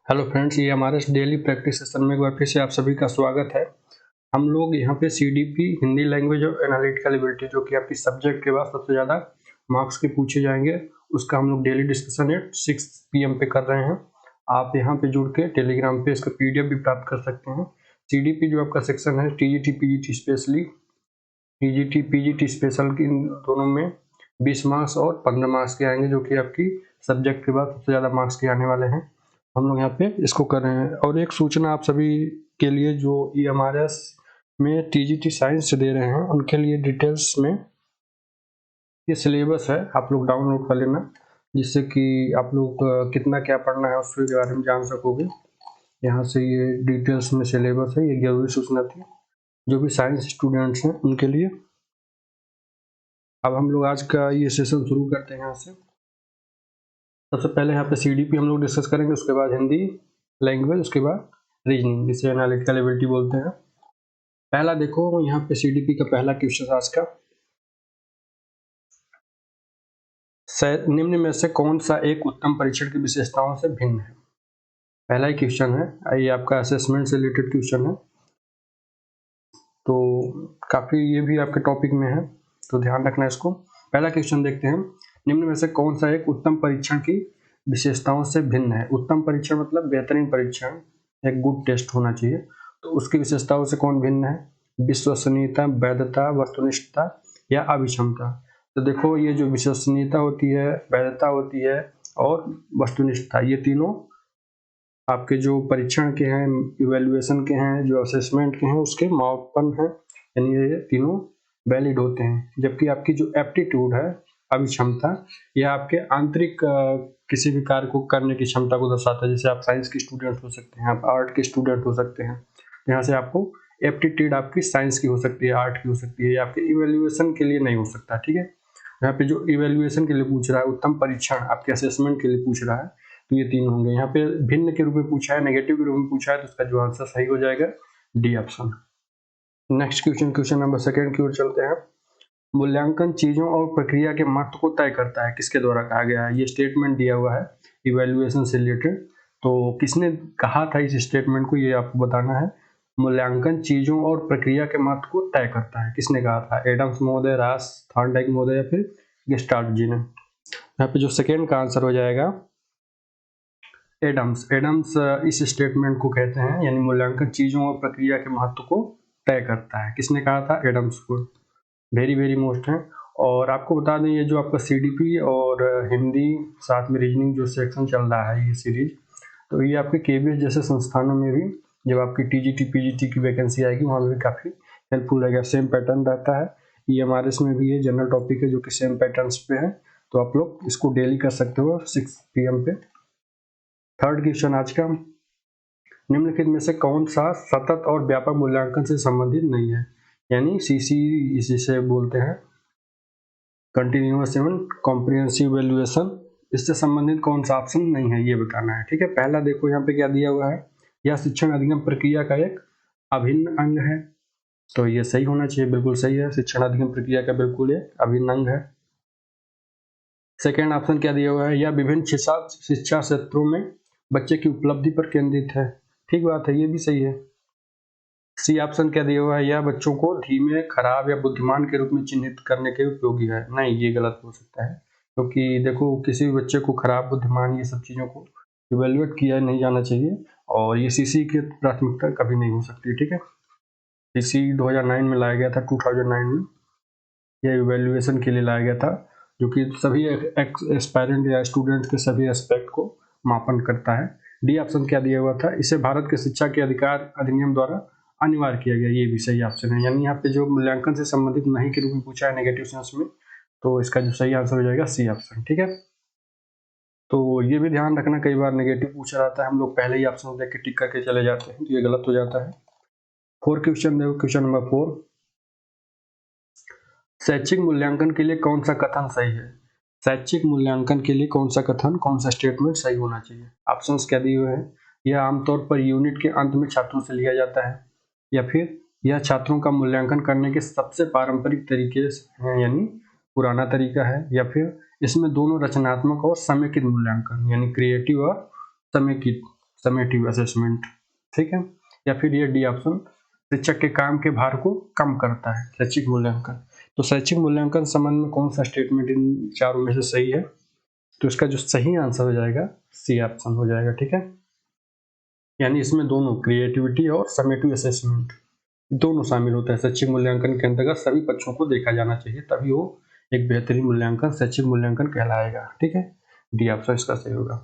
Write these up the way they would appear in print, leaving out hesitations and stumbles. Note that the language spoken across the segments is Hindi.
हेलो फ्रेंड्स, ये हमारे डेली प्रैक्टिस सेशन में एक बार फिर से आप सभी का स्वागत है। हम लोग यहाँ पे सीडीपी हिंदी लैंग्वेज और एनालिटिकल एबिलिटी जो कि आपकी सब्जेक्ट के बाद सबसे ज़्यादा मार्क्स के पूछे जाएंगे, उसका हम लोग डेली डिस्कशन एट 6 PM पे कर रहे हैं। आप यहाँ पे जुड़ के टेलीग्राम पे इसका PDF भी प्राप्त कर सकते हैं। सीडीपी जो आपका सेक्शन है TGT PGT specially TGT PGT special की दोनों में 20 मार्क्स और 15 मार्क्स के आएंगे, जो कि आपकी सब्जेक्ट के बाद सबसे ज़्यादा मार्क्स के आने वाले हैं। हम लोग यहाँ पे इसको कर रहे हैं। और एक सूचना आप सभी के लिए, जो EMRS में TGT साइंस दे रहे हैं उनके लिए डिटेल्स में ये सिलेबस है, आप लोग डाउनलोड कर लेना, जिससे कि आप लोग कितना क्या पढ़ना है उसके बारे में जान सकोगे। यहाँ से ये डिटेल्स में सिलेबस है, ये जरूरी सूचना थी जो भी साइंस स्टूडेंट्स हैं उनके लिए। अब हम लोग आज का ये सेशन शुरू करते हैं। यहाँ से सबसे पहले यहाँ पे CDP हम लोग डिस्कस करेंगे, उसके बाद हिंदी लैंग्वेज, उसके बाद रीजनिंग, जिसे एनालिटिकल एबिलिटी बोलते हैं। पहला देखो, यहाँ पे CDP का पहला क्वेश्चन आज का, निम्न में से कौन सा एक उत्तम परीक्षण की विशेषताओं से भिन्न है। पहला ही क्वेश्चन है, ये आपका असेसमेंट से रिलेटेड क्वेश्चन है, तो काफी ये भी आपके टॉपिक में है, तो ध्यान रखना इसको। पहला क्वेश्चन देखते हैं, निम्न में से कौन सा एक उत्तम परीक्षण की विशेषताओं से भिन्न है। उत्तम परीक्षण मतलब बेहतरीन परीक्षण, एक गुड टेस्ट होना चाहिए, तो उसकी विशेषताओं से कौन भिन्न है। विश्वसनीयता, वैधता, वस्तुनिष्ठता या अभिक्षमता। तो देखो, ये जो विश्वसनीयता होती है, वैधता होती है और वस्तुनिष्ठता, ये तीनों आपके जो परीक्षण के हैं, इवेल्युएशन के हैं, जो असेसमेंट के हैं, उसके मापन हैं, यानी ये तीनों वैलिड होते हैं। जबकि आपकी जो एप्टीट्यूड है, अभिक्षमता, यह आपके आंतरिक किसी भी कार्य को करने की क्षमता को दर्शाता है। जैसे आप साइंस के स्टूडेंट हो सकते हैं, आप आर्ट के स्टूडेंट हो सकते हैं, यहाँ से आपको एप्टीट्यूड आपकी साइंस की हो सकती है, आर्ट की हो सकती है, या आपके इवेल्युएशन के लिए नहीं हो सकता। ठीक है, यहाँ पे जो इवेल्युएशन के लिए पूछ रहा है, उत्तम परीक्षण आपके असेसमेंट के लिए पूछ रहा है, तो ये तीन होंगे। यहाँ पे भिन्न के रूप में पूछा है, नेगेटिव के रूप में पूछा है, तो इसका जो आंसर सही हो जाएगा D option. Next question number second की ओर चलते हैं। मूल्यांकन चीजों और प्रक्रिया के महत्व को तय करता है, किसके द्वारा कहा गया है। ये स्टेटमेंट दिया हुआ है इवेल्युएशन से रिलेटेड, तो किसने कहा था इस स्टेटमेंट को, ये आपको बताना है। मूल्यांकन चीजों और प्रक्रिया के महत्व को तय करता है, किसने कहा था। एडम्स महोदय, रास, थॉर्नडाइक महोदय या फिर गेस्टाल्ट जी ने। यहाँ पे जो सेकेंड का आंसर हो जाएगा एडम्स। एडम्स इस स्टेटमेंट को कहते हैं, यानी मूल्यांकन चीजों और प्रक्रिया के महत्व को तय करता है, किसने कहा था, एडम्स को। वेरी वेरी मोस्ट है। और आपको बता दें, ये जो आपका CDP और हिंदी साथ में रीजनिंग जो सेक्शन चल रहा है, ये सीरीज, तो ये आपके KVS जैसे संस्थानों में भी जब आपकी TGT PGT की वैकेंसी आएगी, वहाँ भी काफ़ी हेल्पफुल रहेगा। सेम पैटर्न रहता है, EMRS में भी ये जनरल टॉपिक है जो कि सेम पैटर्न्स पे है, तो आप लोग इसको डेली कर सकते हो 6 PM पे। थर्ड क्वेश्चन आज का, निम्नलिखित में से कौन सा सतत और व्यापक मूल्यांकन से संबंधित नहीं है, यानी CC इसे बोलते हैं, कंटिन्यूअस एवं कॉम्प्रिहेंसिव इवैल्यूएशन, इससे संबंधित कौन सा ऑप्शन नहीं है, ये बताना है। ठीक है, पहला देखो यहाँ पे क्या दिया हुआ है, यह शिक्षण अधिगम प्रक्रिया का एक अभिन्न अंग है, तो ये सही होना चाहिए, बिल्कुल सही है, शिक्षण अधिगम प्रक्रिया का बिल्कुल एक अभिन्न अंग है। सेकेंड ऑप्शन क्या दिया हुआ है, यह विभिन्न शिक्षा क्षेत्रों में बच्चे की उपलब्धि पर केंद्रित है, ठीक बात है, ये भी सही है। सी ऑप्शन क्या दिया हुआ है, यह बच्चों को धीमे, खराब या बुद्धिमान के रूप में चिन्हित करने के उपयोगी है। नहीं, ये गलत हो सकता है, क्योंकि देखो, किसी भी बच्चे को खराब, बुद्धिमान, ये सब चीज़ों को इवेल्युएट किया नहीं जाना चाहिए, और ये CC की प्राथमिकता कभी नहीं हो सकती। ठीक है, CC 2009 में लाया गया था, 2009 में यह इवेल्युएशन के लिए लाया गया था, जो कि सभी एस्पायरेंट या स्टूडेंट के सभी एस्पेक्ट को मापन करता है। डी ऑप्शन क्या दिया हुआ था, इसे भारत के शिक्षा के अधिकार अधिनियम द्वारा अनिवार्य किया गया, ये भी सही ऑप्शन है। यानी यहाँ पे जो मूल्यांकन से संबंधित नहीं के रूप में पूछा है नेगेटिव सेंस में, तो इसका जो सही आंसर हो जाएगा सी ऑप्शन। ठीक है, तो ये भी ध्यान रखना, कई बार नेगेटिव पूछा जाता है, हम लोग पहले ही ऑप्शन देख के टिक करके चले जाते हैं, तो ये गलत हो जाता है। फोर्थ क्वेश्चन देखो, क्वेश्चन नंबर 4, शैक्षिक मूल्यांकन के लिए कौन सा कथन सही है। शैक्षिक मूल्यांकन के लिए कौन सा कथन, कौन सा स्टेटमेंट सही होना चाहिए। ऑप्शंस क्या दिए हुए हैं, यह आमतौर पर यूनिट के अंत में छात्रों से लिया जाता है, या फिर यह छात्रों का मूल्यांकन करने के सबसे पारंपरिक तरीके हैं, यानी पुराना तरीका है, या फिर इसमें दोनों रचनात्मक और समेकित मूल्यांकन, यानी क्रिएटिव और समेटिव असेसमेंट, ठीक है। या फिर ये डी ऑप्शन, शिक्षक के काम के भार को कम करता है, शैक्षिक मूल्यांकन। तो शैक्षिक मूल्यांकन संबंध में कौन सा स्टेटमेंट इन चारों में से सही है? तो इसका जो सही आंसर हो जाएगा सी ऑप्शन हो जाएगा, ठीक है। यानी इसमें दोनों क्रिएटिविटी और समेटिव असेसमेंट दोनों शामिल होता है। शैक्षिक मूल्यांकन के अंतर्गत सभी पक्षों को देखा जाना चाहिए, तभी वो एक बेहतरीन मूल्यांकन शैक्षिक मूल्यांकन कहलाएगा, ठीक है। डी ऑप्शन इसका सही होगा,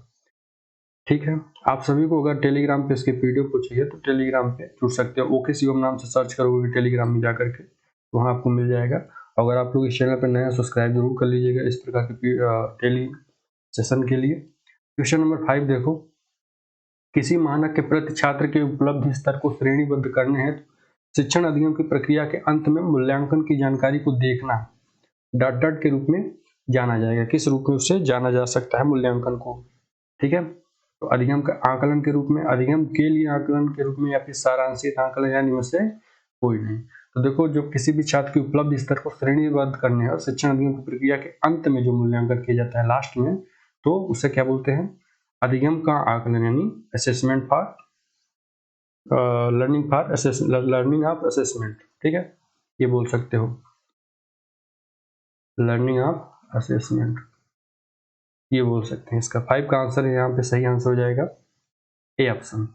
ठीक है। आप सभी को अगर टेलीग्राम पे इसके पीडीएफ को चाहिए तो टेलीग्राम पे जुड़ सकते हो। ओके शिवम नाम से सर्च करोगे टेलीग्राम में जाकर के, वहाँ आपको मिल जाएगा। अगर आप लोग इस चैनल पर नए सब्सक्राइब जरूर कर लीजिएगा इस प्रकार के टेली सेशन के लिए। क्वेश्चन नंबर 5 देखो, किसी मानक के प्रति छात्र के उपलब्धि स्तर को श्रेणीबद्ध करने हेतु शिक्षण अधिगम की प्रक्रिया के अंत में मूल्यांकन की जानकारी को देखना डॉट डॉट के रूप में जाना जाएगा। किस रूप में उसे जाना जा सकता है मूल्यांकन को, ठीक है। तो अधिगम का आकलन के रूप में, अधिगम के लिए आकलन के रूप में, या फिर सारांशित आकलन, यानी में से कोई नहीं। तो देखो, जो किसी भी छात्र की उपलब्धि स्तर को श्रेणीबद्ध करने और शिक्षण अधिगम की प्रक्रिया के अंत में जो मूल्यांकन किया जाता है लास्ट में, तो उसे क्या बोलते हैं? अधिगम का आकलन, यानी assessment for learning of assessment, ठीक है, ये बोल सकते हो लर्निंग ऑफ असेसमेंट, ये बोल सकते हैं। इसका 5 का आंसर है यहाँ पे, सही आंसर हो जाएगा A option.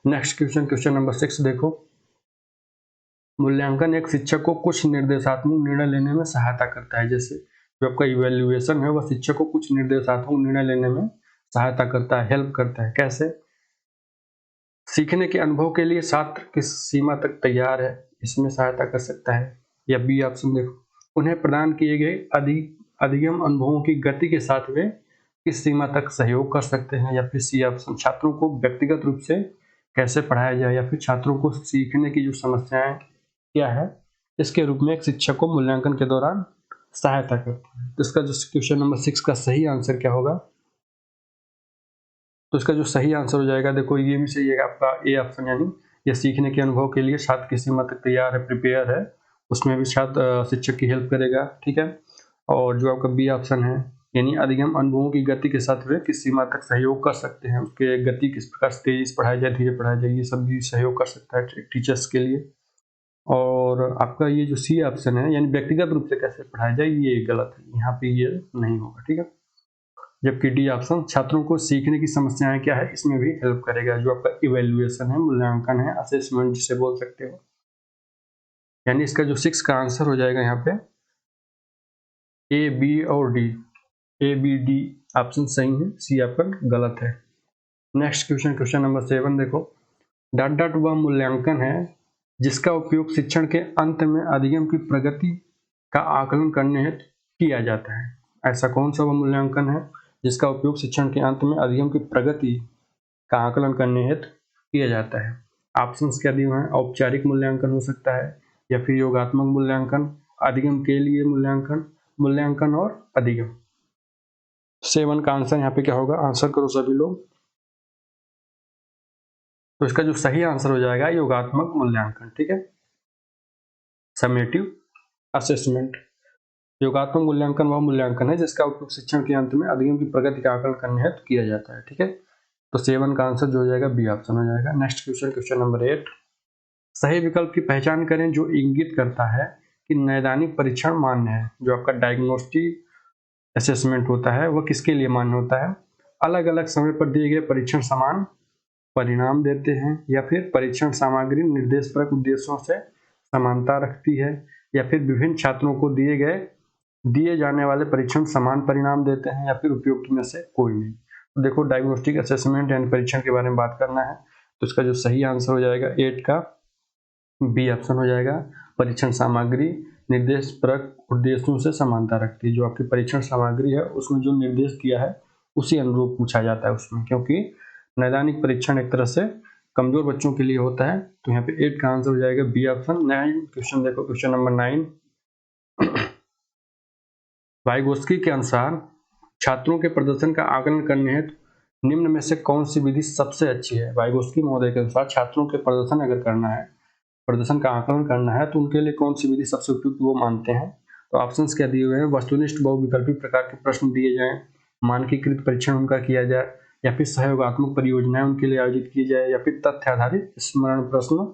Next question, question number 6 देखो, मूल्यांकन एक शिक्षक को कुछ निर्देशात्मक निर्णय लेने में सहायता करता है। जैसे जो आपका इवेल्युएशन है वह शिक्षक को कुछ निर्देशात्मक निर्णय लेने में सहायता करता है, हेल्प करता है। कैसे? सीखने के अनुभव के लिए छात्र किस सीमा तक तैयार है, इसमें सहायता कर सकता है। या बी ऑप्शन देखो, उन्हें प्रदान किए गए अधिगम अनुभवों की गति के साथ वे किस सीमा तक सहयोग कर सकते हैं। या फिर सी ऑप्शन, छात्रों को व्यक्तिगत रूप से कैसे पढ़ाया जाए, या फिर छात्रों को सीखने की जो समस्याएं क्या है इसके रूप में एक शिक्षक को मूल्यांकन के दौरान सहायता करता है। तो इसका जो क्वेश्चन नंबर 6 का सही आंसर क्या होगा? तो इसका जो सही आंसर हो जाएगा, देखो ये भी सही है आपका ए ऑप्शन, यानी ये सीखने के अनुभव के लिए छात्र किस सीमा तक तैयार है, प्रिपेयर है, उसमें भी छात्र शिक्षक की हेल्प करेगा, ठीक है। और जो आपका बी ऑप्शन है, यानी अधिगम अनुभवों की गति के साथ वे किस सीमा तक सहयोग कर सकते हैं, उसके गति किस प्रकार से तेजी से पढ़ाया जाए, धीरे पढ़ाया जाए, ये सब भी सहयोग कर सकता है टीचर्स के लिए। और आपका ये जो सी ऑप्शन है, यानी व्यक्तिगत रूप से कैसे पढ़ाया जाए, ये गलत है, यहाँ पे ये नहीं होगा, ठीक है। जबकि डी ऑप्शन, छात्रों को सीखने की समस्याएं क्या है, इसमें भी हेल्प करेगा। जो आपका इवेल्युएशन है, मूल्यांकन है, असेसमेंट जिसे बोल सकते हो, यानी इसका जो 6 का आंसर हो जाएगा यहाँ पे ए, बी और डी। ए, बी, डी ऑप्शन सही है, सी ऑप्शन गलत है। नेक्स्ट क्वेश्चन, क्वेश्चन नंबर 7 देखो, डॉट डॉट वह मूल्यांकन है जिसका उपयोग शिक्षण के अंत में अधिगम की प्रगति का आकलन करने हेतु किया जाता है। ऐसा कौन सा वह मूल्यांकन है जिसका उपयोग शिक्षण के अंत में अधिगम की प्रगति का आकलन करने हेतु किया जाता है? ऑप्शंस क्या दिए हुए हैं? औपचारिक मूल्यांकन हो सकता है, या फिर योगात्मक मूल्यांकन, अधिगम के लिए मूल्यांकन, मूल्यांकन और अधिगम। 7 का आंसर यहाँ पे क्या होगा? आंसर करो सभी लोग। तो इसका जो सही आंसर हो जाएगा योगात्मक मूल्यांकन, ठीक है, समेटिव असेसमेंट। योगात्मक मूल्यांकन वह मूल्यांकन है जिसका उपयोग शिक्षण के अंत में अधिगम की प्रगति का आकलन करने हेतु किया जाता है, ठीक है। तो 7 का आंसर जो हो जाएगा बी ऑप्शन हो जाएगा। नेक्स्ट क्वेश्चन, क्वेश्चन नंबर 8, सही विकल्प की पहचान करें जो इंगित करता है कि नैदानिक परीक्षण मान्य है। जो आपका डायग्नोस्टिक असेसमेंट होता है वह किसके लिए मान्य होता है? अलग अलग समय पर दिए गए परीक्षण समान परिणाम देते हैं, या फिर परीक्षण सामग्री निर्देशपरक उद्देश्यों से समानता रखती है, या फिर विभिन्न छात्रों को दिए जाने वाले परीक्षण समान परिणाम देते हैं, या फिर उपयुक्त में से कोई नहीं। तो देखो, डायग्नोस्टिक असेसमेंट यानी परीक्षण के बारे में बात करना है, तो इसका जो सही आंसर हो जाएगा 8 का बी ऑप्शन हो जाएगा। परीक्षण सामग्री निर्देशपरक उद्देश्यों से समानता रखती है। जो आपकी परीक्षण सामग्री है उसमें जो निर्देश दिया है उसी अनुरूप पूछा जाता है उसमें, क्योंकि नैदानिक परीक्षण एक तरह से कमजोर बच्चों के लिए होता है। तो यहाँ पे 8 का आंसर हो जाएगा बी ऑप्शन। 9 क्वेश्चन देखो, क्वेश्चन नंबर 9, वाइगोत्स्की के अनुसार छात्रों के प्रदर्शन का आकलन करने हेतु निम्न में से कौन सी विधि सबसे अच्छी है? वाइगोत्स्की महोदय के अनुसार छात्रों के प्रदर्शन अगर करना है, प्रदर्शन का आकलन करना है, तो उनके लिए कौन सी विधि सबसे उपयुक्त वो मानते हैं। तो ऑप्शंस क्या दिए हुए हैं? वस्तुनिष्ठ बहुविकल्पी प्रकार के प्रश्न दिए जाएं, मानकीकृत परीक्षण उनका किया जाए, या फिर सहयोगात्मक परियोजनाएं उनके लिए आयोजित की जाए, या फिर तथ्य आधारित स्मरण प्रश्न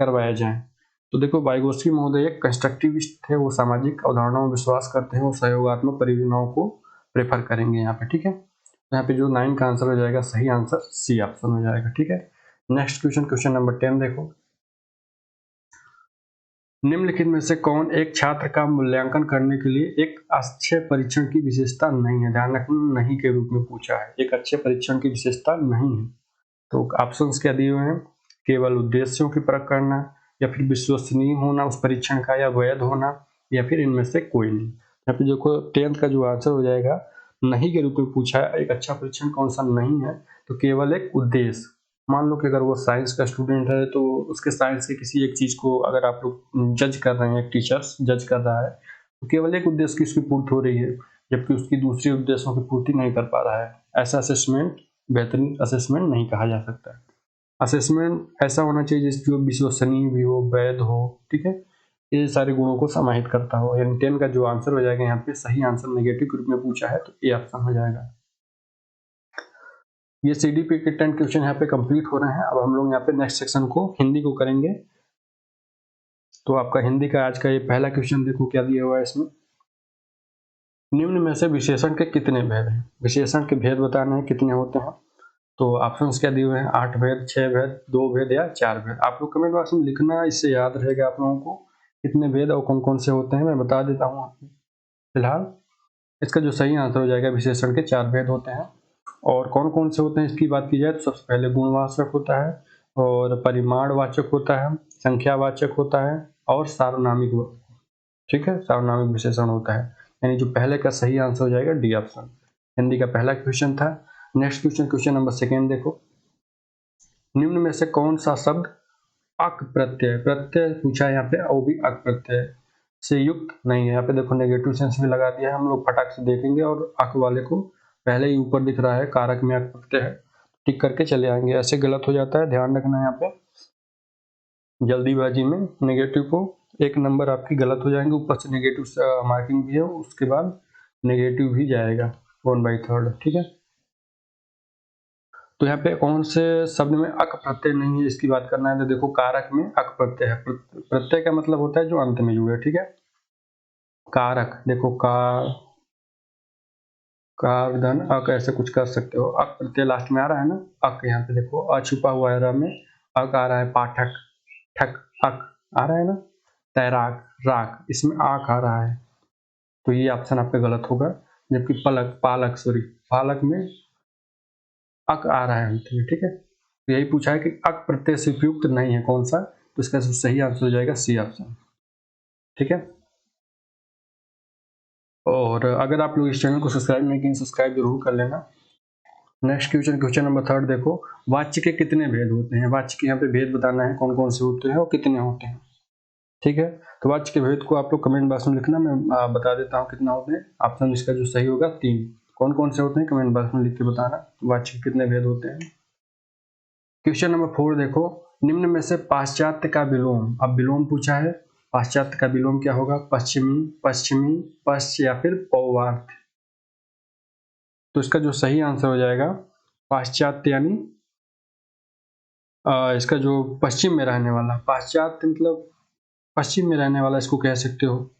करवाए जाएं। तो देखो वाइगोत्स्की महोदय एक कंस्ट्रक्टिविस्ट थे, वो सामाजिक अवधारणाओं में विश्वास करते हैं, वो सहयोगात्मक परियोजनाओं को प्रेफर करेंगे यहाँ पे। ठीक है, तो यहाँ पे जो 9 का आंसर हो जाएगा, सही आंसर सी ऑप्शन हो जाएगा। ठीक है, नेक्स्ट क्वेश्चन नंबर 10 देखो, निम्नलिखित में से कौन एक छात्र का मूल्यांकन करने के लिए एक अच्छे परीक्षण की विशेषता नहीं है। ध्यान रखना, नहीं के रूप में पूछा है, एक अच्छे परीक्षण की विशेषता नहीं है। तो ऑप्शंस क्या दिए हुए हैं, केवल उद्देश्यों की परख करना, या फिर विश्वसनीय होना उस परीक्षण का, या वैध होना, या फिर इनमें से कोई नहीं। यहाँ पे देखो 10th का जो आंसर हो जाएगा, नहीं के रूप में पूछा है, एक अच्छा परीक्षण कौन सा नहीं है, तो केवल एक उद्देश्य। मान लो कि अगर वो साइंस का स्टूडेंट है, तो उसके साइंस के किसी एक चीज को अगर आप लोग जज कर रहे हैं, टीचर्स जज कर रहा है, तो केवल एक उद्देश्य की उसकी पूर्ति हो रही है, जबकि उसकी दूसरी उद्देश्यों की पूर्ति नहीं कर पा रहा है, ऐसा असेसमेंट बेहतरीन असेसमेंट नहीं कहा जा सकता है। असेसमेंट ऐसा होना चाहिए जो विश्वसनीय भी हो, वैध हो। ठीक है, ये सारे गुणों को समाहित करता हो। यानी 10 का जो आंसर हो जाएगा यहाँ पे, सही आंसर नेगेटिव के रूप में पूछा है, तो ए ऑप्शन हो जाएगा। ये सीडीपी के 10 क्वेश्चन यहाँ पे कंप्लीट हो रहे हैं। अब हम लोग यहाँ पे नेक्स्ट सेक्शन को हिंदी को करेंगे। तो आपका हिंदी का आज का ये पहला क्वेश्चन देखो क्या दिया हुआ है इसमें, निम्न में से विशेषण के कितने भेद हैं। विशेषण के भेद बताने हैं कितने होते हैं। तो ऑप्शंस क्या दिए हुए हैं, 8 भेद, 6 भेद, 2 भेद या 4 भेद। आप लोग कमेंट बॉक्स में लिखना, इससे याद रहेगा आप लोगों को कितने भेद और कौन कौन से होते हैं। मैं बता देता हूँ आपको फिलहाल। इसका जो सही आंसर हो जाएगा, विशेषण के 4 भेद होते हैं। और कौन कौन से होते हैं इसकी बात की जाए तो सबसे पहले गुणवाचक होता है, और परिमाणवाचक होता है, संख्यावाचक होता है, और सार्वनामिक। ठीक है, सार्वनामिक विशेषण होता है। यानी जो पहले का सही आंसर हो जाएगा डी ऑप्शन। हिंदी का पहला क्वेश्चन था। नेक्स्ट क्वेश्चन नंबर 2 देखो, निम्न में से कौन सा शब्द अक प्रत्यय, प्रत्यय पूछा है यहाँ पे, वो भी अक प्रत्यय से युक्त नहीं है। यहाँ पे देखो नेगेटिव सेंस भी लगा दिया है, हम लोग फटाक से देखेंगे और अक वाले को पहले ही ऊपर दिख रहा है, कारक में अक प्रत्यय है, टिक करके चले आएंगे। ऐसे गलत हो जाता है, ध्यान रखना। यहाँ पे जल्दीबाजी में नेगेटिव को एक नंबर आपकी गलत हो जाएंगे, ऊपर से नेगेटिव मार्किंग भी है, उसके बाद नेगेटिव भी जाएगा 1/3। ठीक है, तो यहाँ पे कौन से शब्द में अक प्रत्यय नहीं है इसकी बात करना है। तो देखो कारक में अक प्रत्यय है। प्रत्यय का मतलब होता है जो अंत में जुड़े। ठीक है, कारक देखो कार धन अक ऐसे कुछ कर सकते हो। अक प्रत्यय लास्ट में आ रहा है ना, अक यहाँ पे देखो अछुपा हुआ है, में अक आ रहा है, पाठक ठक अक आ रहा है ना, तैराक राक, इसमें आक आ रहा है, तो ये ऑप्शन आपका गलत होगा। जबकि पालक में अक आ रहा है अंत में। ठीक है, तो यही पूछा है कि अक प्रत्यय से उपयुक्त नहीं है कौन सा, तो इसका सही आंसर हो जाएगा सी ऑप्शन। ठीक है, और अगर आप लोग इस चैनल को सब्सक्राइब नहीं किए, सब्सक्राइब जरूर कर लेना। नेक्स्ट क्वेश्चन नंबर 3 देखो, वाच्य के कितने भेद होते हैं। वाच्य के यहाँ पे भेद बताना है, कौन कौन से होते हैं और कितने होते हैं। ठीक है, तो वाच्य के भेद को आप लोग कमेंट बॉक्स में लिखना, मैं बता देता हूँ कितना होते हैं। ऑप्शन इसका जो सही होगा 3। कौन कौन से होते हैं कमेंट बॉक्स में लिख के बताना, वाच्य के कितने भेद होते हैं। क्वेश्चन नंबर 4 देखो, निम्न में से पाश्चात्य का विलोम, अब विलोम पूछा है, पाश्चात्य का विलोम क्या होगा, पश्चिमी, पश्चिमी, पश्च या फिर पौवार्थ। तो इसका जो सही आंसर हो जाएगा पाश्चात्य, यानी इसका जो पश्चिम में रहने वाला, पाश्चात्य मतलब पश्चिम में रहने वाला इसको कह सकते हो।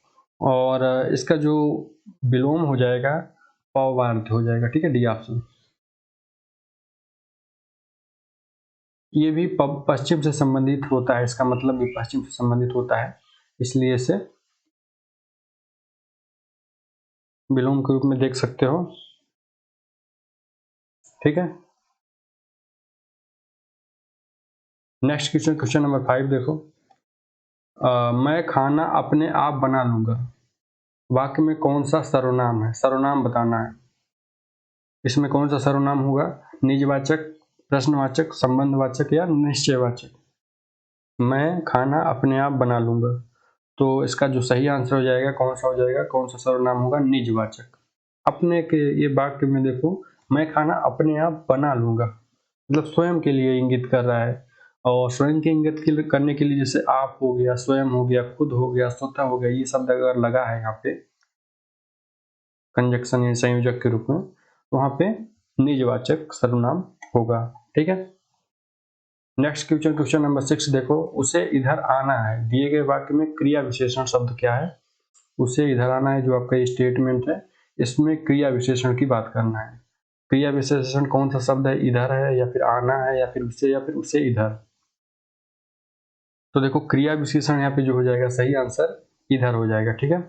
और इसका जो विलोम हो जाएगा पौवार्थ हो जाएगा। ठीक है, डी ऑप्शन। ये भी पश्चिम से संबंधित होता है, इसका मतलब भी पश्चिम से संबंधित होता है, इसलिए इसे विलोम के रूप में देख सकते हो। ठीक है, नेक्स्ट क्वेश्चन नंबर 5 देखो, मैं खाना अपने आप बना लूंगा, वाक्य में कौन सा सर्वनाम है, सर्वनाम बताना है। इसमें कौन सा सर्वनाम होगा, निजवाचक, प्रश्नवाचक, संबंधवाचक या निश्चयवाचक। मैं खाना अपने आप बना लूंगा, तो इसका जो सही आंसर हो जाएगा कौन सा हो जाएगा, कौन सा सर्वनाम होगा, निजवाचक। अपने के ये वाक्य में देखो, मैं खाना अपने आप बना लूंगा, मतलब स्वयं के लिए इंगित कर रहा है। और स्वयं के इंगित करने के लिए जैसे आप हो गया, स्वयं हो गया, खुद हो गया, स्वतः हो गया, ये शब्द अगर लगा है यहाँ पे कंजक्शन या संयोजक के रूप में, तो वहाँ पे निजवाचक सर्वनाम होगा। ठीक है। नेक्स्ट क्वेश्चन नंबर 6 देखो, उसे इधर आना है। दिए गए वाक्य में क्रिया विशेषण शब्द क्या है? उसे इधर आना है, जो आपका स्टेटमेंट है, इसमें क्रिया विशेषण की बात करना है। क्रिया विशेषण कौन सा शब्द है? इधर है, या फिर आना है, या फिर उसे इधर। तो देखो क्रिया विशेषण यहाँ पे जो हो जाएगा, सही आंसर इधर हो जाएगा। ठीक है।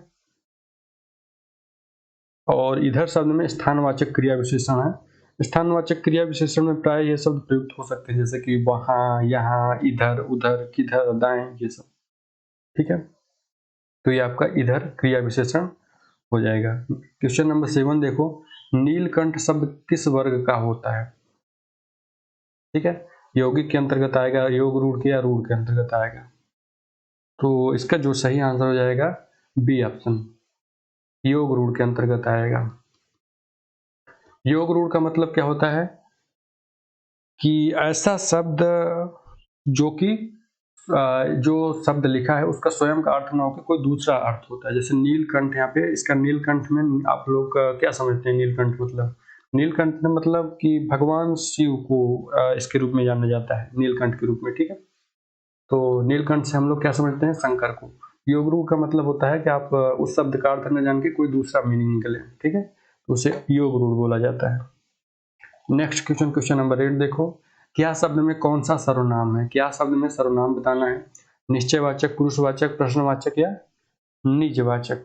और इधर शब्द में स्थानवाचक क्रिया विशेषण है। स्थानवाचक क्रिया विशेषण में प्राय ये शब्द प्रयुक्त हो सकते हैं, जैसे कि वहां, यहाँ, इधर, उधर, किधर, दाएं, ये सब। ठीक है। तो ये आपका इधर क्रिया विशेषण हो जाएगा। क्वेश्चन नंबर 7 देखो, नीलकंठ शब्द किस वर्ग का होता है? ठीक है। यौगिक के अंतर्गत आएगा, योग रूढ़ के या रूढ़ के अंतर्गत आएगा? तो इसका जो सही आंसर हो जाएगा बी ऑप्शन, योग रूढ़ के अंतर्गत आएगा। योग रूढ़ का मतलब क्या होता है कि ऐसा शब्द जो कि जो शब्द लिखा है उसका स्वयं का अर्थ ना होकर कोई दूसरा अर्थ होता है। जैसे नीलकंठ, यहाँ पे इसका नीलकंठ में आप लोग क्या समझते हैं? नीलकंठ मतलब, नीलकंठ में मतलब कि भगवान शिव को इसके रूप में जाना जाता है, नीलकंठ के रूप में। ठीक है। तो नीलकंठ से हम लोग क्या समझते हैं? शंकर को। योगरूढ़ का मतलब होता है कि आप उस शब्द का अर्थ न जान के कोई दूसरा मीनिंग निकले। ठीक है। तो उसे योगरूढ़ बोला जाता है। नेक्स्ट क्वेश्चन नंबर 8 देखो, क्या शब्द में कौन सा सर्वनाम है? क्या शब्द में सर्वनाम बताना है? निश्चयवाचक, पुरुषवाचक, प्रश्नवाचक या निजवाचक?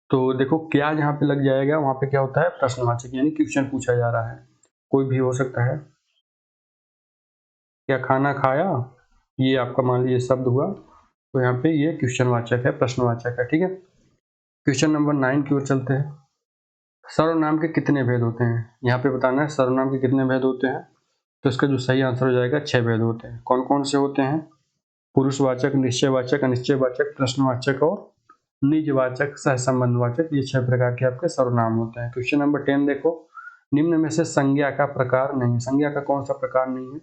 तो देखो क्या जहाँ पे लग जाएगा वहां पे क्या होता है? प्रश्नवाचक, यानी क्वेश्चन पूछा जा रहा है, कोई भी हो सकता है। क्या खाना खाया, ये आपका मान लीजिए शब्द हुआ, तो यहाँ पे ये क्वेश्चनवाचक है, प्रश्नवाचक है। ठीक है। क्वेश्चन नंबर 9 की ओर चलते हैं। सर्वनाम के कितने भेद होते हैं? यहाँ पे बताना है सर्वनाम के कितने भेद होते हैं। तो इसका जो सही आंसर हो जाएगा 6 भेद होते हैं। कौन कौन से होते हैं? पुरुषवाचक, निश्चयवाचक, अनिश्चयवाचक, प्रश्नवाचक और निजवाचक, सहसंबंधवाचक। ये 6 प्रकार के आपके सर्वनाम होते हैं। क्वेश्चन नंबर 10 देखो, निम्न में से संज्ञा का प्रकार नहीं है। संज्ञा का कौन सा प्रकार नहीं है?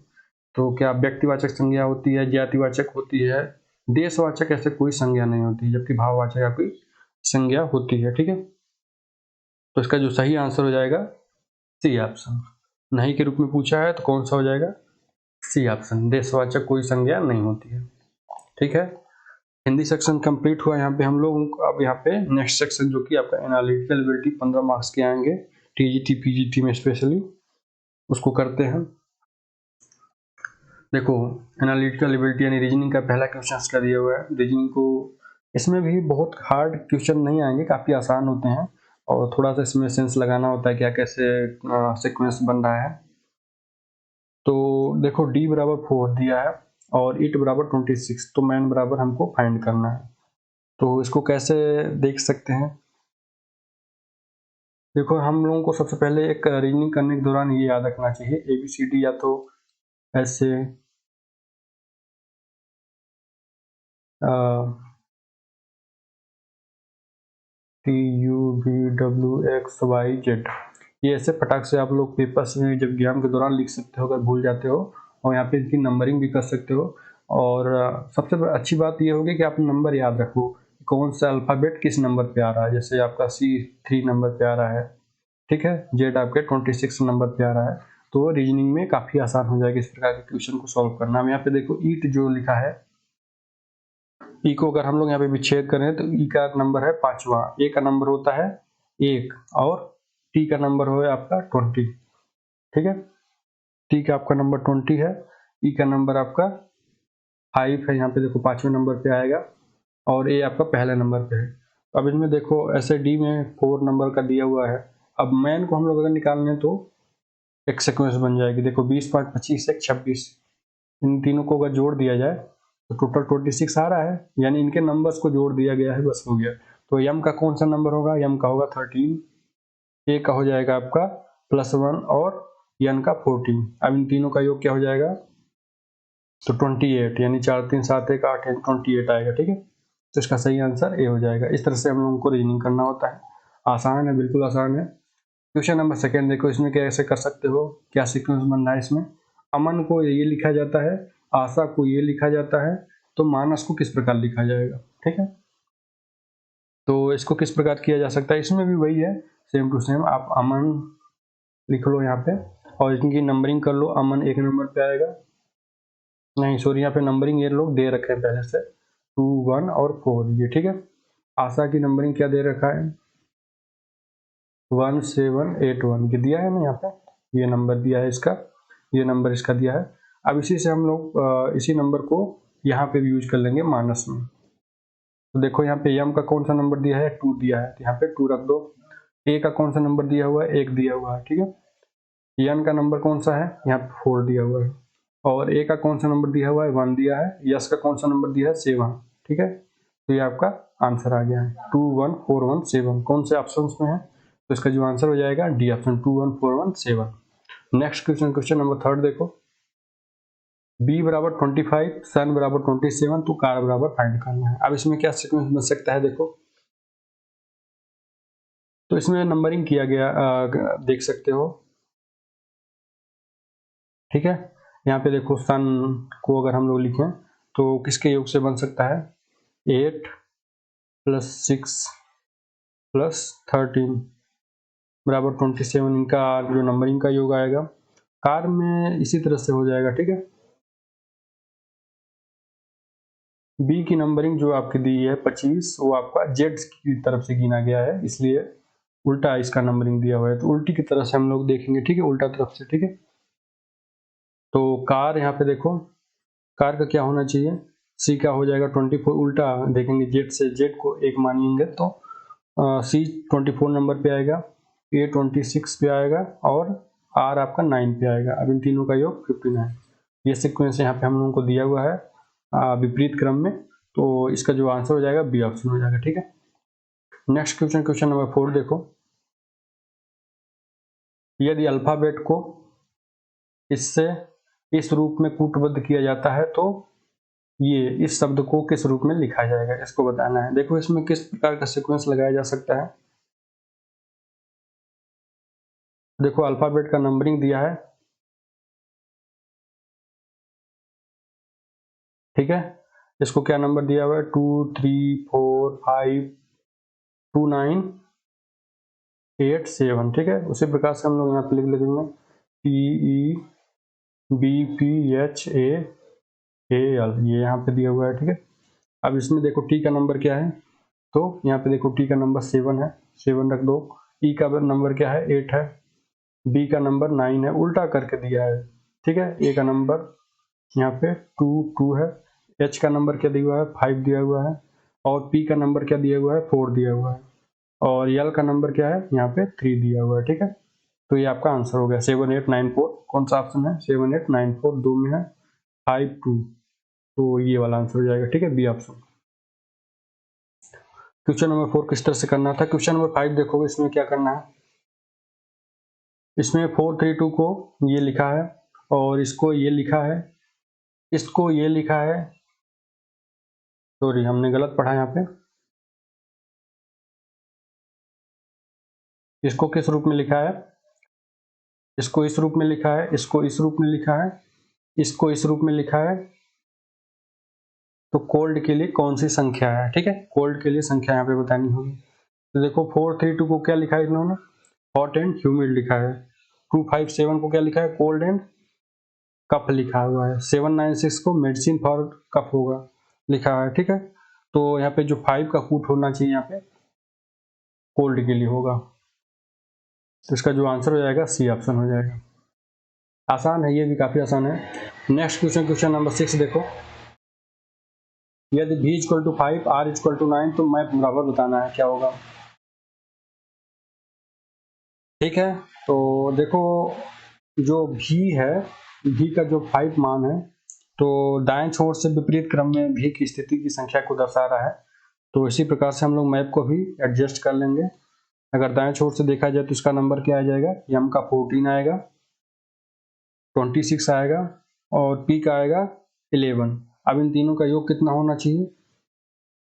तो क्या व्यक्तिवाचक संज्ञा होती है, जातिवाचक होती है, देशवाचक, ऐसे कोई संज्ञा नहीं होती, जबकि भाववाचक आपकी संज्ञा होती है। ठीक है। तो इसका जो सही आंसर हो जाएगा सी ऑप्शन। नहीं के रूप में पूछा है तो कौन सा हो जाएगा? सी ऑप्शन, देशवाचक कोई संज्ञा नहीं होती है। ठीक है। हिंदी सेक्शन कंप्लीट हुआ यहाँ पे हम लोग। अब यहाँ पे नेक्स्ट सेक्शन जो कि आपका एनालिटिकल एबिलिटी 15 मार्क्स के आएंगे, टीजीटी पीजीटी में स्पेशली, उसको करते हैं। देखो एनालिटिकल एबिलिटी यानी रीजनिंग का पहला क्वेश्चन का दिया हुआ है। रीजनिंग को इसमें भी बहुत हार्ड क्वेश्चन नहीं आएंगे, काफ़ी आसान होते हैं, और थोड़ा सा इसमें सेंस लगाना होता है क्या कैसे सीक्वेंस बन रहा है। तो देखो d बराबर 4 दिया है और इट बराबर 26, तो मैन बराबर हमको फाइंड करना है। तो इसको कैसे देख सकते हैं? देखो हम लोगों को सबसे पहले एक रीजनिंग करने के दौरान ये याद रखना चाहिए, ABCD या तो ऐसे TUVWXYZ, ये ऐसे फटाक से आप लोग पेपर्स में जब एग्जाम के दौरान लिख सकते हो अगर भूल जाते हो, और यहाँ पे इनकी नंबरिंग भी कर सकते हो। और सबसे अच्छी बात ये होगी कि आप नंबर याद रखो, कौन सा अल्फ़ाबेट किस नंबर पे आ रहा है। जैसे आपका C3 नंबर पे आ रहा है, ठीक है, Z आपके 26 नंबर पे आ रहा है, तो रीजनिंग में काफ़ी आसान हो जाएगा इस प्रकार के क्वेश्चन को सॉल्व करना। अब यहाँ पे देखो ईट जो लिखा है, ई को अगर हम लोग यहाँ पे विच्छेद करें तो ई का नंबर है 5वां, ए का नंबर होता है 1 और टी का नंबर हो आपका 20। ठीक है। टी का आपका नंबर 20 है, ई का नंबर आपका 5 है, यहाँ पे देखो 5वें नंबर पे आएगा, और ए आपका पहले नंबर पे है। अब इनमें देखो ऐसे डी में 4 नंबर का दिया हुआ है। अब मैन को हम लोग अगर निकालने तो एक सीक्वेंस बन जाएगी। देखो 20, 5, 25, 1, 26, इन तीनों को अगर जोड़ दिया जाए तो टोटल 26 आ रहा है, यानी इनके नंबर्स को जोड़ दिया गया है, बस हो गया। तो यम का कौन सा नंबर होगा? यम का होगा 13, ए का हो जाएगा आपका +1 और एन का 14। अब इन तीनों का योग क्या हो जाएगा? तो 28, यानी 4 3 7 1 8 28 आएगा। ठीक है। तो इसका सही आंसर ए हो जाएगा। इस तरह से हम लोगों को रीजनिंग करना होता है। आसान है, बिल्कुल आसान है। क्वेश्चन नंबर 2 देखो, इसमें कैसे कर सकते हो, क्या सीक्वेंस बन रहा है इसमें। अमन को ये लिखा जाता है, आशा को ये लिखा जाता है, तो मानस को किस प्रकार लिखा जाएगा? ठीक है। तो इसको किस प्रकार किया जा सकता है? इसमें भी वही है, सेम टू सेम। आप अमन लिख लो यहाँ पे और इनकी नंबरिंग कर लो। अमन 1 नंबर पे आएगा, नहीं सॉरी यहाँ पे नंबरिंग ये लोग दे रखे हैं पहले से 2, 1 और 4 ये, ठीक है। आशा की नंबरिंग क्या दे रखा है 1781 ये दिया है ना यहाँ पे, ये नंबर दिया है इसका, ये नंबर इसका दिया है। अब इसी से हम लोग इसी नंबर को यहाँ पे भी यूज कर लेंगे माइनस में। तो देखो यहाँ पे m का कौन सा नंबर दिया है 2 दिया है, तो यहाँ पे 2 रख दो। a का कौन सा नंबर दिया हुआ है 1 दिया हुआ है, ठीक है। n का नंबर कौन सा है यहाँ पे 4 दिया हुआ है, और a का कौन सा नंबर दिया हुआ है 1 दिया है, यस का कौन सा नंबर दिया है 7, ठीक है। तो ये आपका आंसर आ गया है 2, 1, 4, 1, 7। कौन से ऑप्शन में है, तो इसका जो आंसर हो जाएगा D option 2, 1, 4, 1, 7। Next question, question number 3 देखो, b बराबर 25, सन बराबर 27, तो कार बराबर फाइंड करना है। अब इसमें क्या सीक्वेंस बन सकता है देखो, तो इसमें नंबरिंग किया गया देख सकते हो, ठीक है। यहाँ पे देखो सन को अगर हम लोग लिखें तो किसके योग से बन सकता है 8 + 6 + 13 बराबर 27, इनका जो नंबरिंग का योग आएगा कार में इसी तरह से हो जाएगा, ठीक है। बी की नंबरिंग जो आपकी दी है 25, वो आपका जेड की तरफ से गिना गया है, इसलिए उल्टा इसका नंबरिंग दिया हुआ है, तो उल्टी की तरह से हम लोग देखेंगे, ठीक है, उल्टा तरफ से, ठीक है। तो कार यहाँ पे देखो, कार का क्या होना चाहिए सी का हो जाएगा 24, उल्टा देखेंगे जेड से, जेड को 1 मानिएंगे तो सी 24 नंबर पे आएगा, ए 26 पे आएगा और आर आपका 9 पे आएगा। अब इन तीनों का योग 59। ये सीक्वेंस यहाँ पे हम लोगों को दिया हुआ है विपरीत क्रम में, तो इसका जो आंसर हो जाएगा बी ऑप्शन हो जाएगा, ठीक है। नेक्स्ट क्वेश्चन, क्वेश्चन नंबर 4 देखो, यदि अल्फाबेट को इससे इस रूप में कूटबद्ध किया जाता है तो ये इस शब्द को किस रूप में लिखा जाएगा, इसको बताना है। देखो इसमें किस प्रकार का सीक्वेंस लगाया जा सकता है, देखो अल्फाबेट का नंबरिंग दिया है, ठीक है। इसको क्या नंबर दिया हुआ है 2, 3, 4, 5, 2, 9, 8, 7, ठीक है। उसी प्रकार से हम लोग यहाँ पे लिख लेंगे TEBPHAAL, ये यहाँ पे दिया हुआ है, ठीक है। अब इसमें देखो टी का नंबर क्या है, तो यहाँ पे देखो टी का नंबर 7 है, 7 रख दो। ई का नंबर क्या है 8 है, बी का नंबर 9 है, उल्टा करके दिया है, ठीक है। ए का नंबर यहाँ पे 2 है, एच का नंबर क्या दिया हुआ है 5 दिया हुआ है, और पी का नंबर क्या दिया हुआ है 4 दिया हुआ है, और यल का नंबर क्या है यहाँ पे 3 दिया हुआ है, ठीक है। तो ये आपका आंसर हो गया 7, 8, 9, 4। कौन सा ऑप्शन है 7, 8, 9, 4, दो में है 5, 2, तो ये वाला आंसर हो जाएगा, ठीक है, बी ऑप्शन। क्वेश्चन नंबर 4 किस तरह से करना था। क्वेश्चन नंबर 5 देखोगे, इसमें क्या करना है, इसमें 432 को ये लिखा है और इसको ये लिखा है, इसको ये लिखा है, सॉरी हमने गलत पढ़ा यहाँ पे, इसको किस रूप में लिखा है, इसको इस रूप में लिखा है, इसको इस रूप में लिखा है, इसको इस रूप में लिखा है। तो कोल्ड के लिए कौन सी संख्या है, ठीक है, कोल्ड के लिए संख्या यहाँ पे बतानी होगी। तो देखो 432 को क्या लिखा है इन्होंने हॉट एंड ह्यूमिड लिखा है, 257 को क्या लिखा है कोल्ड एंड कफ लिखा हुआ है, 796 को मेडिसिन फॉर कफ होगा लिखा है, ठीक है। तो यहाँ पे जो 5 का कूट होना चाहिए यहाँ पे कोल्ड के लिए होगा, तो इसका जो आंसर हो जाएगा सी ऑप्शन हो जाएगा। आसान है, ये भी काफी आसान है। नेक्स्ट क्वेश्चन, क्वेश्चन नंबर 6 देखो, यदि v = 5 r = 9 तो मैप बराबर बताना है, क्या होगा, ठीक है। तो देखो जो v है, v का जो 5 मान है, तो दाएं छोर से विपरीत क्रम में v की स्थिति की संख्या को दर्शा रहा है, तो इसी प्रकार से हम लोग मैप को भी एडजस्ट कर लेंगे। अगर दाएं छोर से देखा जाए तो इसका नंबर क्या आ जाएगा, m का 14 आएगा, 26 आएगा और p का आएगा 11। अब इन तीनों का योग कितना होना चाहिए,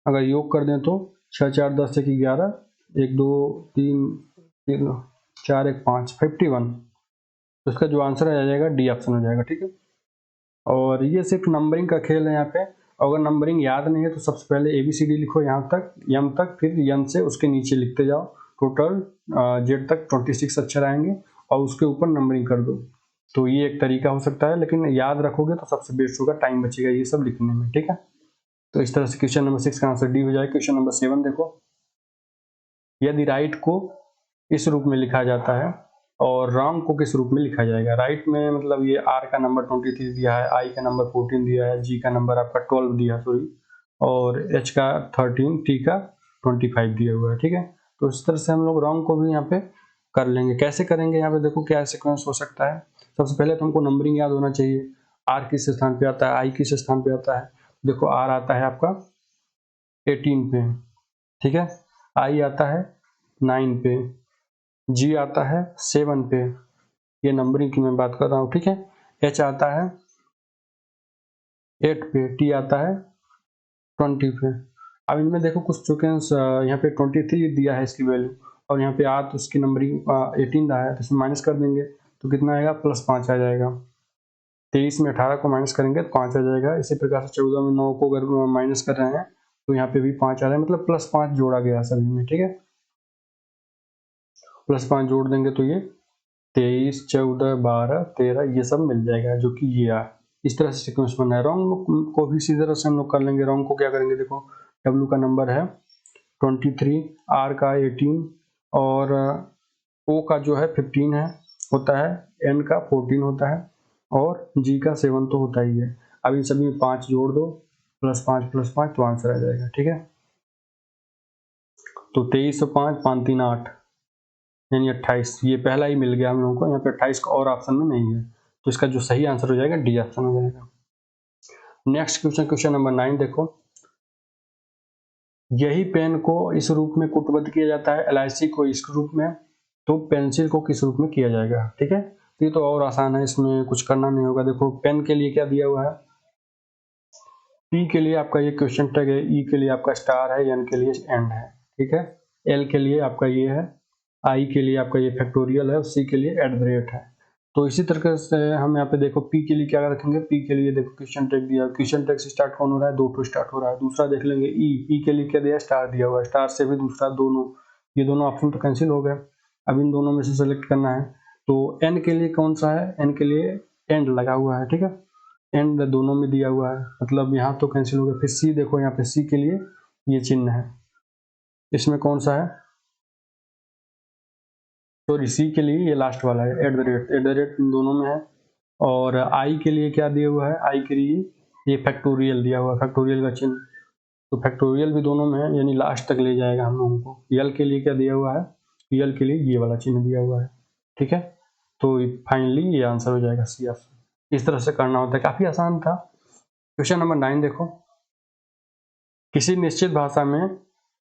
अगर योग कर दें तो 6, 4, 10, 1, 11, 1, 2, 3, 4, 1, 5, 51, तो इसका जो आंसर आ जाएगा डी ऑप्शन हो जाएगा, ठीक है। और ये सिर्फ नंबरिंग का खेल है यहाँ पे, अगर नंबरिंग याद नहीं है तो सबसे पहले ABCD लिखो यहाँ तक m तक, फिर n से उसके नीचे लिखते जाओ, टोटल z तक 26 अक्षर आएंगे और उसके ऊपर नंबरिंग कर दो। तो ये एक तरीका हो सकता है, लेकिन याद रखोगे तो सबसे बेस्ट होगा, टाइम बचेगा ये सब लिखने में, ठीक है। तो इस तरह से क्वेश्चन नंबर 6 का आंसर डी हो जाएगा। क्वेश्चन नंबर 7 देखो, यदि राइट को इस रूप में लिखा जाता है और रॉन्ग को किस रूप में लिखा जाएगा। राइट में मतलब ये आर का नंबर 23 दिया है, आई का नंबर 14 दिया है, जी का नंबर आपका 12 दिया है सॉरी, और एच का 13, टी का 25 दिया हुआ है, ठीक है। तो इस तरह से हम लोग रॉन्ग को भी यहाँ पे कर लेंगे। कैसे करेंगे, यहाँ पे देखो क्या सिक्वेंस हो सकता है। सबसे पहले तो हमको नंबरिंग याद होना चाहिए, आर किस स्थान पे आता है, आई किस स्थान पे आता है। देखो आर आता है आपका 18 पे, ठीक है, आई आता है 9 पे, जी आता है 7 पे, ये नंबरिंग की मैं बात कर रहा हूँ, ठीक है। एच आता है 8 पे, टी आता है 20 पे। अब इनमें देखो कुछ सेकेंड्स, यहाँ पे 23 दिया है इसकी वैल्यू, और यहाँ पे आ तो उसकी नंबरिंग 18 रहा है, तो इसमें माइनस कर देंगे तो कितना आएगा, +5 आ जाएगा। 23 में 18 को माइनस करेंगे तो 5 आ जाएगा। इसी प्रकार से 14 में 9 को अगर माइनस कर रहे हैं तो यहाँ पे भी 5 आ रहा है, मतलब +5 जोड़ा गया सभी में, ठीक है। +5 जोड़ देंगे तो ये 23, 14, 12, 13 ये सब मिल जाएगा, जो कि ये आ इस तरह से सीक्वेंस बना है। रॉन्ग को भी इसी तरह से हम लोग कर लेंगे। रॉन्ग को क्या करेंगे, देखो डब्ल्यू का नंबर है 23, आर का 18, और ओ का जो है 15 है होता है, एन का 14 होता है, और जी का 7 तो होता ही है। अब इन सभी में 5 जोड़ दो, +5 तो आंसर आ जाएगा, ठीक है। तो 23 और 5, 5 3 8 यानी 28, ये पहला ही मिल गया हम लोगों को। यहाँ पे 28 का और ऑप्शन में नहीं है, तो इसका जो सही आंसर हो जाएगा डी ऑप्शन हो जाएगा। नेक्स्ट क्वेश्चन, क्वेश्चन नंबर 9 देखो, यही पेन को इस रूप में कूटबद्ध किया जाता है, LIC को इस रूप में, तो पेंसिल को किस रूप में किया जाएगा, ठीक है। तो ये तो और आसान है, इसमें कुछ करना नहीं होगा। देखो पेन के लिए क्या दिया हुआ है, P के लिए आपका ये क्वेश्चन टैग है, E के लिए आपका स्टार है, N के लिए एंड है, ठीक है। L के लिए आपका ये है, I के लिए आपका ये फैक्टोरियल है, और C के लिए @ है। तो इसी तरह से हम यहाँ पे देखो P के लिए क्या रखेंगे, P के लिए देखो क्वेश्चन टैग दिया, क्वेश्चन टैग से स्टार्ट कौन हो रहा है, 2 स्टार्ट हो रहा है। दूसरा देख लेंगे E के लिए क्या दिया, स्टार दिया हुआ है, स्टार से भी दूसरा, दोनों ये दोनों ऑप्शन तो कैंसिल हो गए। अब इन दोनों में से सेलेक्ट करना है, तो N के लिए कौन सा है, N के लिए एंड लगा हुआ है, ठीक है, एंड दोनों में दिया हुआ है, मतलब यहाँ तो कैंसिल हो गया। फिर C देखो, यहाँ पे C के लिए ये चिन्ह है, इसमें कौन सा है, सॉरी C के लिए ये लास्ट वाला है, @ इन दोनों में है। और I के लिए क्या दिया हुआ है, I के लिए ये फैक्टोरियल दिया हुआ है, फैक्टोरियल का चिन्ह, तो फैक्टोरियल भी दोनों में है, यानी लास्ट तक ले जाएगा हम लोगों को। L के लिए क्या दिया हुआ है, L के लिए ये वाला चिन्ह दिया हुआ है, ठीक है। तो फाइनली ये आंसर हो जाएगा C ऑप्शन। इस तरह से करना होता है, काफी आसान था। क्वेश्चन नंबर 9 देखो, किसी निश्चित भाषा में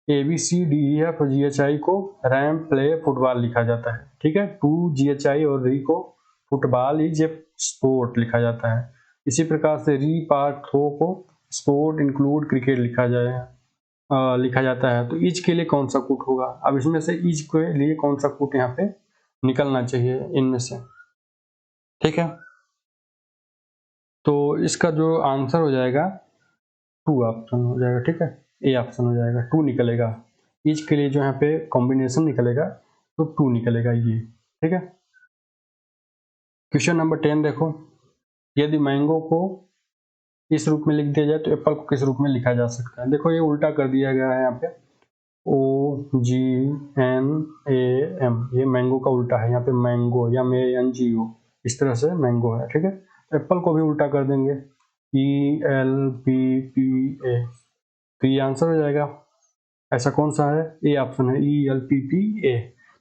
ABCDEF और GHI को रैम प्ले फुटबॉल लिखा जाता है, ठीक है। 2 GHI और री को फुटबॉल इज ए स्पोर्ट लिखा जाता है। इसी प्रकार से री पार्ट थ्रो को स्पोर्ट इंक्लूड क्रिकेट लिखा जाता है। तो इज के लिए कौन सा कूट होगा, अब इसमें से इज के लिए कौन सा कूट यहाँ पे निकलना चाहिए इनमें से, ठीक है। तो इसका जो आंसर हो जाएगा 2 ऑप्शन हो जाएगा, ठीक है, ए ऑप्शन हो जाएगा, 2 निकलेगा। ईच के लिए जो यहाँ पे कॉम्बिनेशन निकलेगा तो 2 निकलेगा ये, ठीक है। क्वेश्चन नंबर 10 देखो, यदि मैंगो को इस रूप में लिख दिया जाए तो एप्पल को किस रूप में लिखा जा सकता है। देखो ये उल्टा कर दिया गया है, यहाँ पे OGNAM, ये मैंगो का उल्टा है, यहाँ पे मैंगो या MANGO, इस तरह से मैंगो है, ठीक है। एप्पल को भी उल्टा कर देंगे, ELPPA, तो ये आंसर हो जाएगा। ऐसा कौन सा है, ए ऑप्शन है, ELPPA।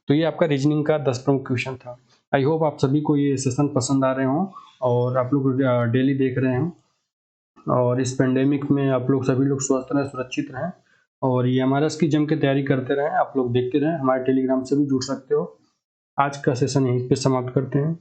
तो ये आपका रीजनिंग का 10 प्रमुख क्वेश्चन था। आई होप आप सभी को ये सेशन पसंद आ रहे हों और आप लोग डेली देख रहे हों, और इस पेंडेमिक में आप लोग सभी लोग स्वस्थ रहें, सुरक्षित रहें, और ये MRS की जम के तैयारी करते रहें। आप लोग देखते रहें, हमारे टेलीग्राम से भी जुड़ सकते हो। आज का सेशन यहीं पे समाप्त करते हैं।